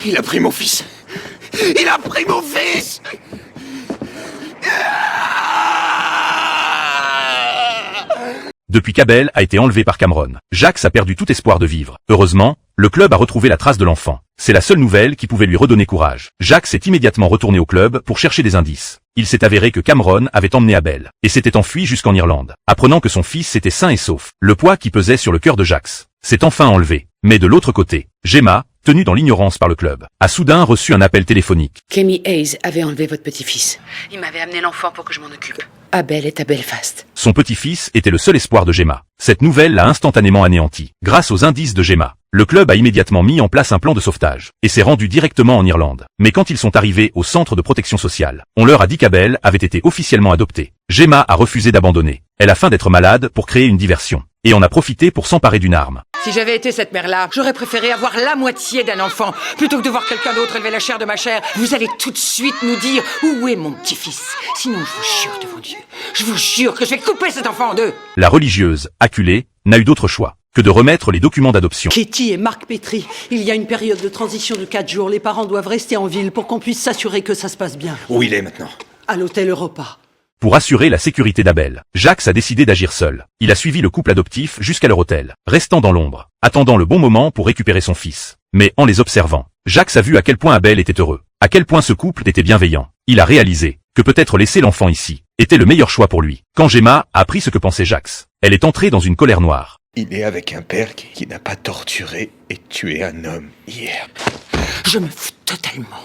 Il a pris mon fils. Il a pris mon fils. Depuis qu'Abel a été enlevé par Cameron, Jax a perdu tout espoir de vivre. Heureusement, le club a retrouvé la trace de l'enfant. C'est la seule nouvelle qui pouvait lui redonner courage. Jax s'est immédiatement retourné au club pour chercher des indices. Il s'est avéré que Cameron avait emmené Abel et s'était enfui jusqu'en Irlande, apprenant que son fils était sain et sauf. Le poids qui pesait sur le cœur de Jax s'est enfin enlevé. Mais de l'autre côté, Gemma, tenue dans l'ignorance par le club, a soudain reçu un appel téléphonique. Kemi Hayes avait enlevé votre petit-fils. Il m'avait amené l'enfant pour que je m'en occupe. Abel est à Belfast. Son petit-fils était le seul espoir de Gemma. Cette nouvelle l'a instantanément anéanti. Grâce aux indices de Gemma, le club a immédiatement mis en place un plan de sauvetage et s'est rendu directement en Irlande. Mais quand ils sont arrivés au centre de protection sociale, on leur a dit qu'Abel avait été officiellement adopté. Gemma a refusé d'abandonner. Elle a feint d'être malade pour créer une diversion et en a profité pour s'emparer d'une arme. Si j'avais été cette mère-là, j'aurais préféré avoir la moitié d'un enfant plutôt que de voir quelqu'un d'autre élever la chair de ma chair. Vous allez tout de suite nous dire où est mon petit-fils. Sinon, je vous jure devant Dieu, je vous jure que je vais couper cet enfant en deux. La religieuse, acculée, n'a eu d'autre choix que de remettre les documents d'adoption. Katie et Marc Petrie, il y a une période de transition de 4 jours. Les parents doivent rester en ville pour qu'on puisse s'assurer que ça se passe bien. Où il est maintenant? À l'hôtel Europa. Pour assurer la sécurité d'Abel, Jax a décidé d'agir seul. Il a suivi le couple adoptif jusqu'à leur hôtel, restant dans l'ombre, attendant le bon moment pour récupérer son fils. Mais en les observant, Jax a vu à quel point Abel était heureux, à quel point ce couple était bienveillant. Il a réalisé que peut-être laisser l'enfant ici était le meilleur choix pour lui. Quand Gemma a appris ce que pensait Jax, elle est entrée dans une colère noire. Il est avec un père qui n'a pas torturé et tué un homme hier. Je me fous totalement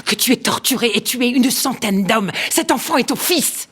que tu aies torturé et tué une centaine d'hommes. Cet enfant est ton fils.